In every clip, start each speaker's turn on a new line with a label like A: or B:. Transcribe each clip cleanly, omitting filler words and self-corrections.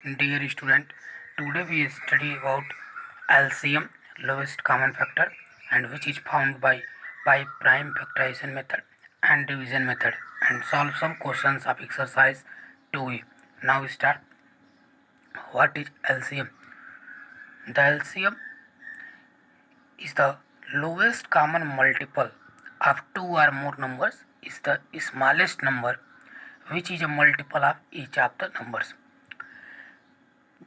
A: Dear student, today we study about LCM, lowest common factor, and which is found by prime factorization method and division method, and solve some questions of exercise 2e. Now we start. What is LCM? The LCM is the lowest common multiple of two or more numbers is the smallest number which is a multiple of each of the numbers.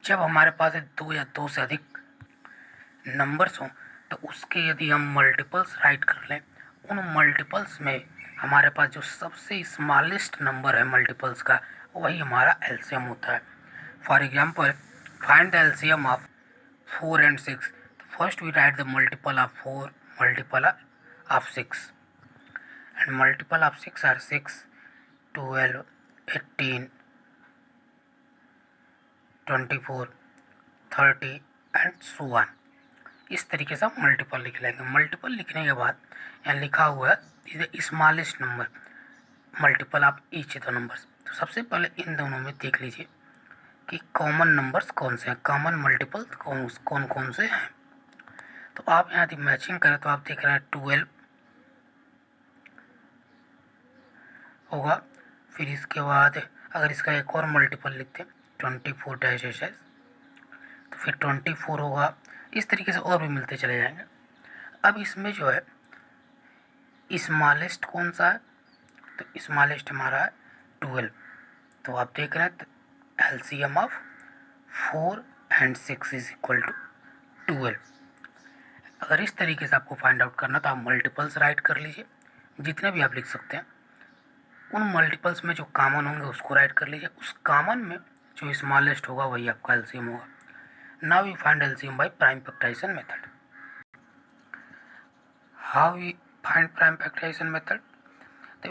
A: जब हमारे पास दो या दो से अधिक numbers हों तो उसके यदि हम मल्टीपल्स राइट कर लें, उन मल्टीपल्स में हमारे पास जो सबसे स्मॉलेस्ट नंबर है मल्टीपल्स का, वही हमारा एलसीएम होता है. For example, find the LCM of 4 and 6. First we write the multiple of 4, multiple of 6, and multiple of 6 are 6, 12, 18, 24, 30 and so on. इस तरीके से हम मल्टीपल लिख लेंगे. मल्टीपल लिखने के बाद यहाँ लिखा हुआ है is smallest number multiple of each the numbers. तो सबसे पहले इन दोनों में देख लीजिए कि कॉमन नंबर्स कौन से हैं, कॉमन मल्टीपल कौन कौन से हैं. तो आप यहाँ यदि मैचिंग करें तो आप देख रहे हैं 12 होगा. फिर इसके बाद अगर इसका एक और मल्टीपल लिखते हैं 24 डैश डैश, तो फिर 24 होगा. इस तरीके से और भी मिलते चले जाएंगे. अब इसमें जो है स्मॉलेस्ट कौन सा है, तो स्मॉलेस्ट हमारा है 12. तो आप देख रहे हैं LCM of 4 and 6 is equal to 12. अगर इस तरीके से आपको फाइंड आउट करना तो आप मल्टीपल्स राइट कर लीजिए, जितने भी आप लिख सकते हैं. उन मल्टीपल्स में जो कॉमन होंगे उसको राइट कर लीजिए. उस कॉमन में जो स्मॉलेस्ट होगा वही आपका एलसीएम होगा. Now we find LCM by prime factorisation method. How we find prime factorisation method? तो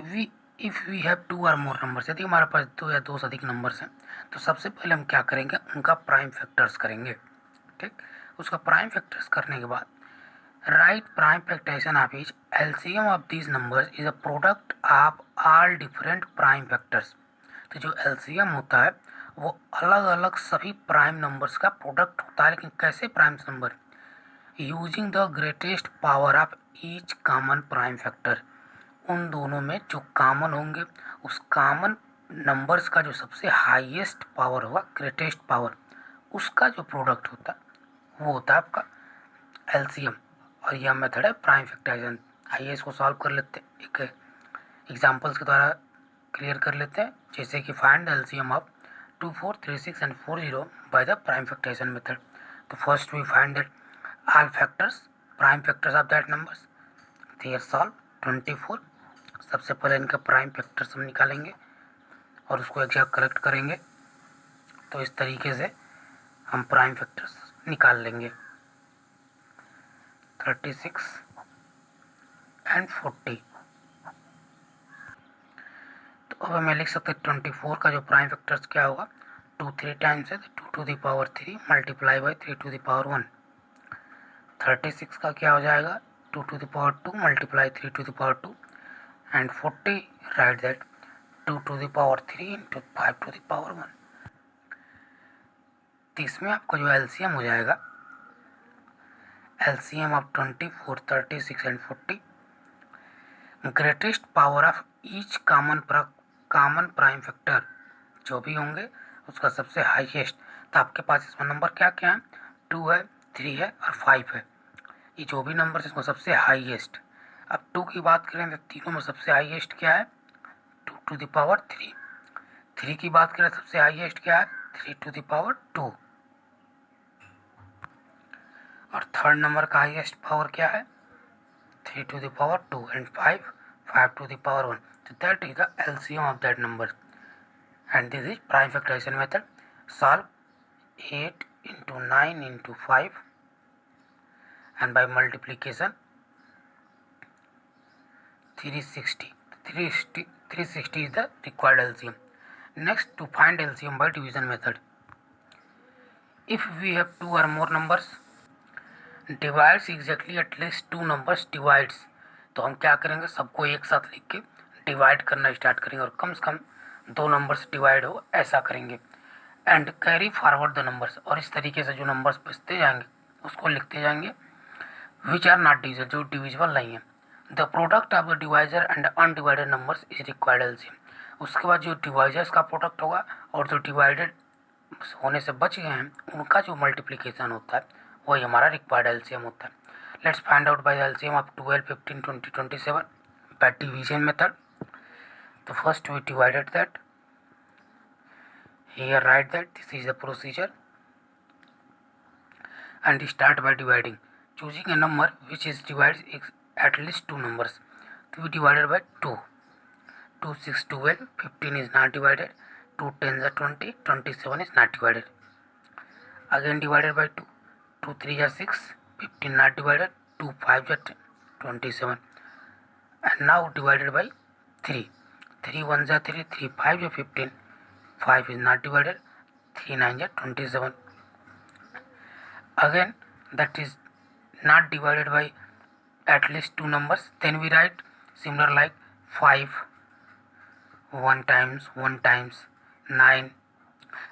A: इफ़ वी हैव टू और मोर नंबर्स, यदि हमारे पास दो या दो से अधिक नंबर्स हैं तो सबसे पहले हम क्या करेंगे, उनका प्राइम फैक्टर्स करेंगे. ठीक, उसका प्राइम फैक्टर्स करने के बाद write prime factorization of each LCM of these numbers is a product of all different prime factors. तो जो एलसीएम होता है वो अलग अलग सभी प्राइम नंबर्स का प्रोडक्ट होता है. लेकिन कैसे prime number? Using the greatest power of each common prime factor. उन दोनों में जो कॉमन होंगे उस कॉमन नंबर्स का जो सबसे हाईएस्ट पावर होगा, ग्रेटेस्ट पावर, उसका जो प्रोडक्ट होता है वो होता है आपका एलसीएम. और यह मेथड है प्राइम फैक्टराइजेशन. आइए इसको सॉल्व कर लेते हैं, एक एग्जांपल्स के द्वारा क्लियर कर लेते हैं. जैसे कि find the LCM of 2, 4, 3, 6 and 40 by the prime factorisation method. तो first we find that all factors, prime factors of that numbers. They are solved 24. सबसे पहले इनका प्राइम फैक्टर्स हम निकालेंगे और उसको एग्जैक्ट करेक्ट करेंगे. तो इस तरीके से हम प्राइम फैक्टर्स निकाल लेंगे 36 and 40. तो अब हमें लिख सकते हैं 24 का जो प्राइम फैक्टर्स क्या होगा, 2 3 टाइम्स है तो 2 to the power 3 multiply by 3 to the power 1. 36 का क्या हो जाएगा, 2 to the power 2 multiply 3 to the power 2. And 40 right that 2 to the power 3 into 5 to the power 1. तो इसमें आपका जो एलसीएम हो जाएगा, LCM of 24, 36 and 40, greatest power of each common prime factor जो भी होंगे उसका सबसे हाईएस्ट. तो आपके पास इसमें नंबर क्या क्या है, 2 है, 3 है और 5 है. ये जो भी नंबर है इसको सबसे हाईएस्ट. अब 2 की बात करें तो तीनों में सबसे हाईएस्ट क्या है, 2 to the power 3. 3 की बात करें सबसे हाईएस्ट क्या है, 3 to the power 2. और थर्ड नंबर का हाईएस्ट पावर क्या है, 3 to the power 2 and 5 to the power 1. So that is the LCM of that number. And this is prime factorization method. Solve 8 into 9 into 5 and by multiplication 360. 360 is the required LCM. Next, to find LCM by division method. If we have two or more numbers, divides exactly at least two numbers divides. तो हम क्या करेंगे, सबको एक साथ लिख के divide करना स्टार्ट करेंगे और कम से कम दो नंबर से डिवाइड हो ऐसा करेंगे. And carry forward the numbers, और इस तरीके से जो नंबर्स बचते जाएंगे उसको लिखते जाएंगे विच आर नॉट डिविजिबल, जो डिविजिबल नहीं है। The product of the divisor and undivided numbers is required LCM. उसके बाद जो डिवाइजर्स का प्रोडक्ट होगा और जो डिवाइडेड होने से बच गए हैं उनका जो मल्टीप्लिकेशन होता है वही हमारा रिक्वायर्ड एलसीएम होता है। Let's find out by the LCM of 12, 15, 20, 27 by division method. So first we divided that. Here write that this is the procedure and start by dividing. Choosing a number which is divided at least two numbers. To be divided by 2. 2 6 12, 15 is not divided. 2 10 are 20, 27 is not divided. Again divided by 2. 2 3 are 6, 15 not divided. 2 5 are 10, 27. And now divided by 3. 3 1 are 3, 3 5 are 15. 5 is not divided. 3 9 are 27. Again that is not divided by at least two numbers. Then we write similar like 5 1 times 9,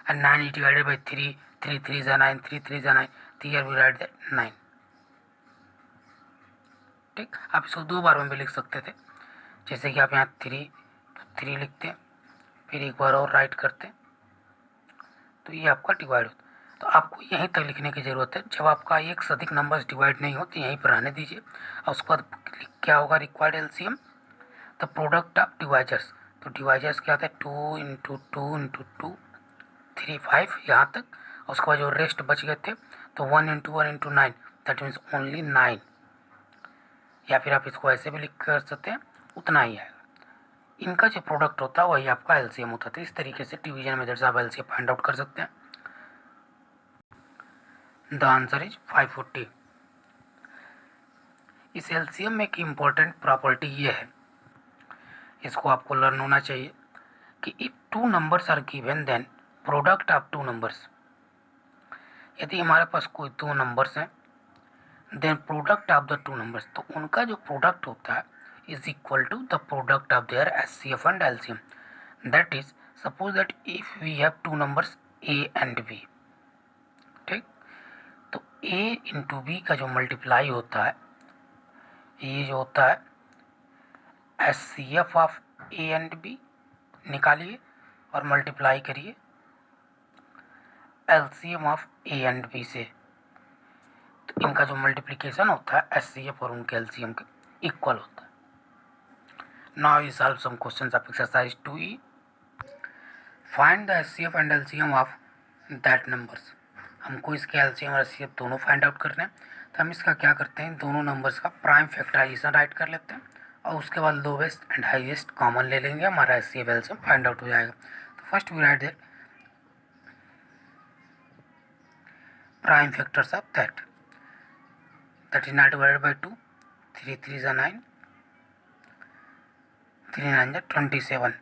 A: and 9 is divided by 3. 3 3 is 9, 3 3 is 9. Here we write that 9. ठीक, आप इसको दो बार में भी लिख सकते थे, जैसे कि आप यहाँ 3 लिखते फिर एक बार और राइट करते तो ये आपका डिवाइड होता। तो आपको यहीं तक लिखने की ज़रूरत है। जब आपका एक से अधिक नंबर्स डिवाइड नहीं हो तो यहीं पर रहने दीजिए, और उसके बाद क्या होगा required LCM the product of divisors. तो डिवाइजर्स क्या होता है 2 इंटू 2 इंटू 2 3 5 यहाँ तक, और उसके बाद जो रेस्ट बच गए थे तो 1 into 1 into 9 that means only 9, या फिर आप इसको ऐसे भी लिख कर सकते हैं, उतना ही आएगा। इनका जो प्रोडक्ट होता है वही आपका एलसीएम होता है। इस तरीके से डिवीजन मेथड से आप एलसीएम फाइंड आउट कर सकते हैं। The answer is 540। इस एलसीएम में एक इम्पोर्टेंट प्रॉपर्टी ये है, इसको आपको लर्न होना चाहिए कि if two numbers are given then product of two numbers. यदि हमारे पास कोई दो नंबर्स हैं then product of the two numbers, तो उनका जो प्रोडक्ट होता है is equal to the product of their HCF and LCM. That is suppose that if we have two numbers A and B, ठीक, तो ए इंटू बी का जो multiply होता है ये जो होता है HCF of A and B निकालिए और मल्टीप्लाई करिए LCM of A and B से। तो इनका जो मल्टीप्लिकेशन होता है एचसीएफ और उनके एलसीएम के इक्वल होता है। Now we solve some questions of exercise 2E। Find the HCF and LCM of that numbers. हमको इसके एलसीएम और एचसीएफ दोनों फाइंड आउट करने हैं, तो हम इसका क्या करते हैं, दोनों नंबर्स का प्राइम फैक्टराइजेशन राइट कर लेते हैं और उसके बाद लोवेस्ट एंड हाईएस्ट कॉमन ले लेंगे, हमारा एचसीएफ एलसीएम फाइंड आउट हो जाएगा। तो first we write that prime factors of that is not divided by 2. 3 3 is 9, 3 9 is 27.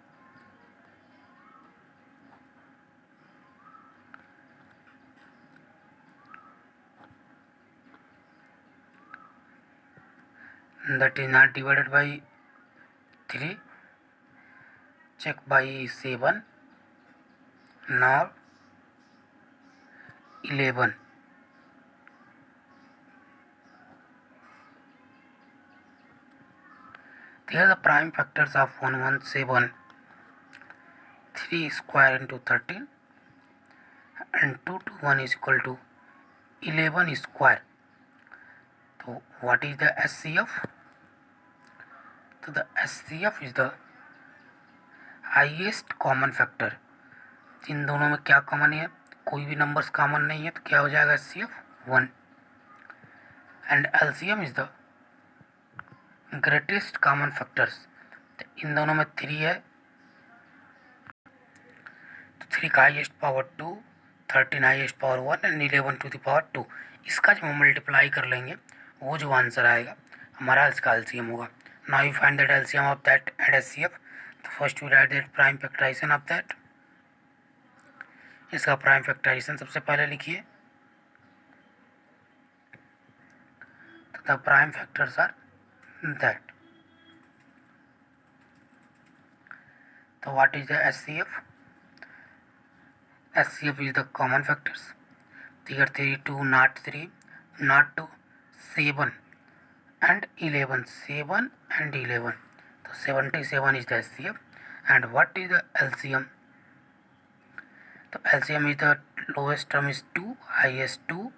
A: That is not divided by 3, check by 7, nor 11. Here the prime factors of 117, 3 square into 13 and 2 to 1 is equal to 11 square. So what is the HCF? So the HCF is the highest common factor. इन दोनों में क्या common है, कोई भी numbers common नहीं है, तो क्या हो जाएगा HCF 1। And LCM is the greatest common factors. तो इन दोनों में 3 है, तो 3 का highest power 2, 13 highest power 1 and 11 to the power 2। इसका जब हम मल्टीप्लाई कर लेंगे वो जो आंसर आएगा हमारा इसका एलसीएम होगा। Now you find that LCM of that and HCF. तो first we write that prime factorization of that. इसका प्राइम फैक्टराइजेशन सबसे पहले लिखिए। तो the prime factors are that. तो what is the HCF? HCF is the common factors. Here 3, 2, not 3, not 2, 7 and 11. 7 and 11. So 77 is the HCF. And what is the LCM? So LCM is the lowest term is 2, highest 2,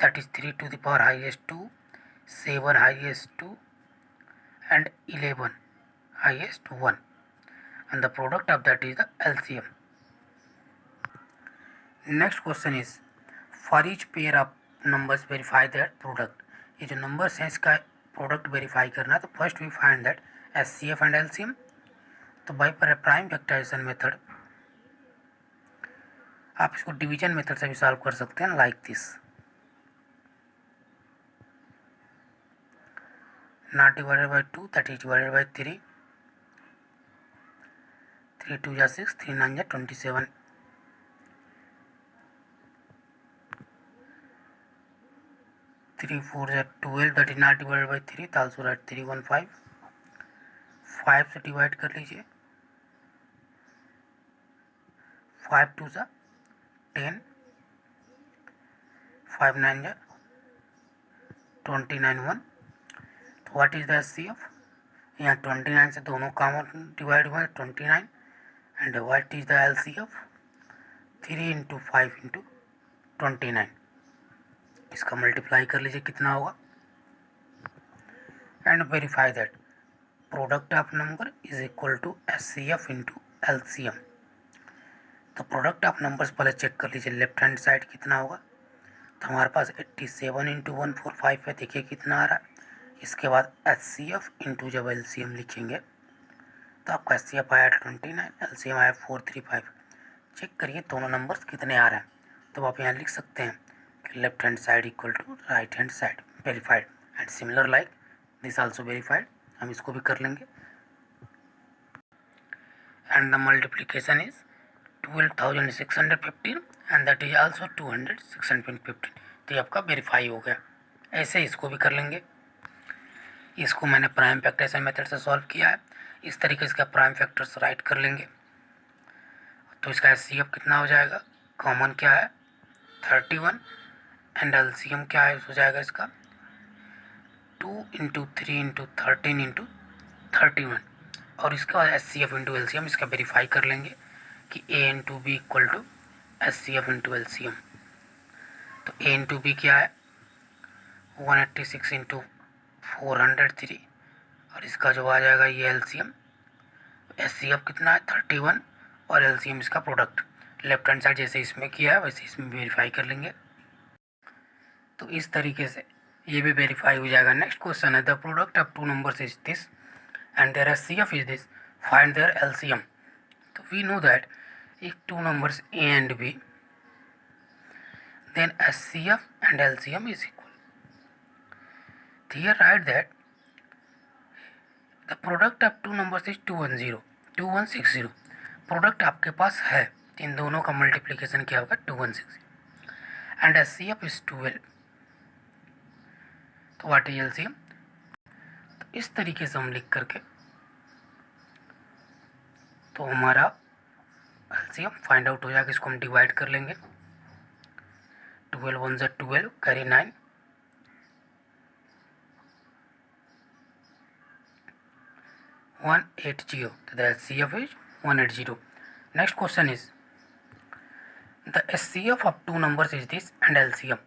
A: that is 3 to the power highest 2, 7 highest 2 and 11 highest 1, and the product of that is the LCM. Next question is, for each pair of numbers verify their product. ये जो numbers हैं इसका product verify करना है, तो first we find that HCF and LCM. तो by prime factorisation method आप इसको डिवीजन मेथड से भी सॉल्व कर सकते हैं, like this. Not divided by 2, that is divided by 3. 3 2 जा 6, 3 9 जा 27. 3 4 जा 12, that is not divided by 3, तो आल्सो राइट 3 1 5. 5 से डिवाइड कर लीजिए. 5 2 जा 10, 5 9 जा 29 1. तो व्हाट इज द HCF? यहाँ 29 से दोनों कॉमन डिवाइड हुआ है 29. And what is the LCF? 3 into 5 into 29. इसका मल्टीप्लाई कर लीजिए कितना होगा. And verify that product of number is equal to HCF into LCM. तो प्रोडक्ट ऑफ नंबर्स पहले चेक कर लीजिए, लेफ्ट हैंड साइड कितना होगा. तो हमारे पास 87 इंटू 145 है, देखिए कितना आ रहा है. इसके बाद HCF इंटू जब LCM लिखेंगे तो आपका HCF आया 29, LCM आया 435. चेक करिए दोनों नंबर्स कितने आ रहे हैं. तो आप यहाँ लिख सकते हैं कि left hand side equal to right hand side, verified. And similar like this also verified. हम इसको भी कर लेंगे. And the multiplication is 12,615 and that is also 200,615. तो ये आपका वेरीफाई हो गया. ऐसे इसको भी कर लेंगे. इसको मैंने प्राइम फैक्टराइजेशन मेथड से सॉल्व किया है. इस तरीके से इसका प्राइम फैक्टर्स राइट कर लेंगे. तो इसका HCF कितना हो जाएगा, कॉमन क्या है 31, एंड LCM क्या है, हो जाएगा इसका 2 इंटू 3 इंटू 13 इंटू 31. और इसका HCF इंटू LCM इसका वेरीफाई कर लेंगे कि A into B equal to HCF into LCM. तो A इंटू बी क्या है 186 इंटू 403, और इसका जो आ जाएगा ये LCM. HCF कितना है 31 और LCM इसका प्रोडक्ट. लेफ्ट हैंड साइड जैसे इसमें किया है वैसे इसमें वेरीफाई कर लेंगे. तो इस तरीके से ये भी वेरीफाई हो जाएगा. नेक्स्ट क्वेश्चन है, the product of two numbers is this and their HCF is this, find their LCM. तो we know that if two numbers A and B, then HCF and LCM is equal. Here write that the product of two numbers is 210, 2160. Product आपके पास है, इन दोनों का multiplication क्या होगा 2160. And HCF is 12. तो what is LCM? तो इस तरीके से हम लिख करके तो हमारा LCM फाइंड आउट हो जाएगा. इसको हम डिवाइड कर लेंगे. 12 1 जा 12, कैरी 9, 180. तो the HCF is 180. Next question is, the HCF of two numbers is this and LCM.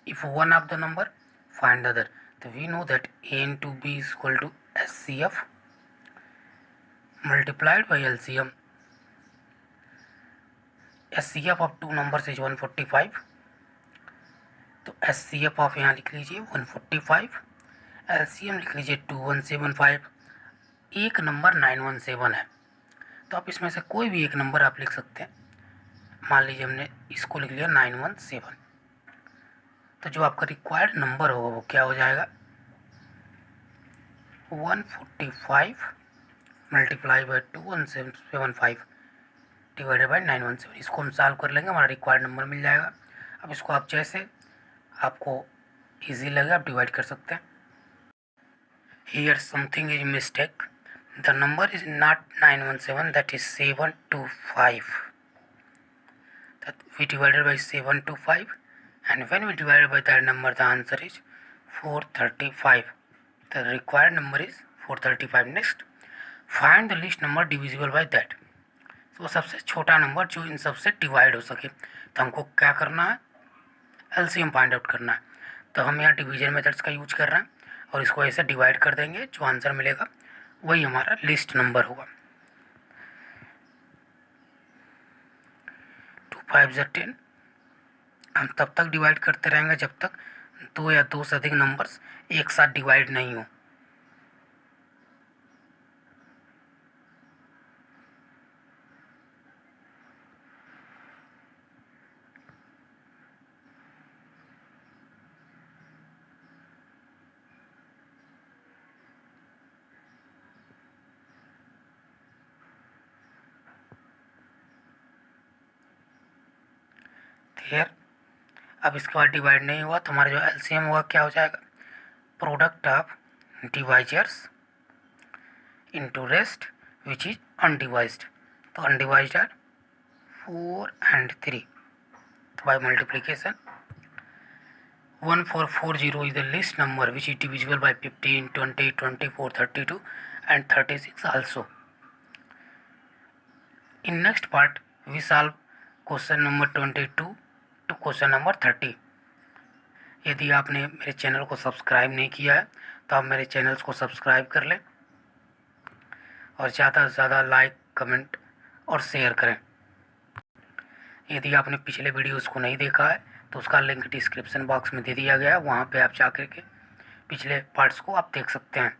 A: If one of the number, find the other. So we know that A into B is equal to HCF multiplied by LCM. HCF of two numbers is 145. तो HCF of यहाँ लिख लीजिए 145, LCM लिख लीजिए 2175. एक number 917 है, तो आप इसमें से कोई भी एक नंबर आप लिख सकते हैं. मान लीजिए हमने इसको लिख लिया 917. तो जो आपका रिक्वायर्ड नंबर होगा वो क्या हो जाएगा 145 मल्टीप्लाई बाई 2175 डिवाइडेड बाई 917. इसको हम सॉल्व कर लेंगे, हमारा रिक्वायर्ड नंबर मिल जाएगा. अब इसको आप जैसे आपको इजी लगे आप डिवाइड कर सकते हैं. Here something is mistake. The number is not 917, that is 725. that we divided by 7 to 5, and when we divided by that number the answer is 435. The required number is 435. Next, find the least number divisible by that. तो सबसे छोटा number जो इन सबसे divide हो सके, तो हमको क्या करना है, एलसीएम फाइंड आउट करना है। तो हम यहाँ डिवीजन मेथड्स का यूज कर रहे हैं और इसको ऐसे डिवाइड कर देंगे, जो आंसर मिलेगा वही हमारा लिस्ट नंबर होगा। 2 5 10। हम तब तक डिवाइड करते रहेंगे जब तक 2 या 2 से अधिक नंबर्स एक साथ डिवाइड नहीं हो। क्लियर। अब इसके बाद डिवाइड नहीं हुआ तो हमारा जो एलसीएम हुआ क्या हो जाएगा, product of divisors into rest which is undivided. तो अनडिवाइज्ड आर 4 and 3। तो by multiplication 1440 is the least number which is divisible by 15, 20, 24, 32 and 36 also. In next part we solve question number 22 to question number 30। यदि आपने मेरे channel को subscribe नहीं किया है तो आप मेरे चैनल्स को सब्सक्राइब कर लें और ज़्यादा से ज़्यादा लाइक, कमेंट और शेयर करें। यदि आपने पिछले वीडियोस को नहीं देखा है तो उसका लिंक डिस्क्रिप्शन बॉक्स में दे दिया गया है, वहाँ पे आप जा कर के पिछले पार्ट्स को आप देख सकते हैं।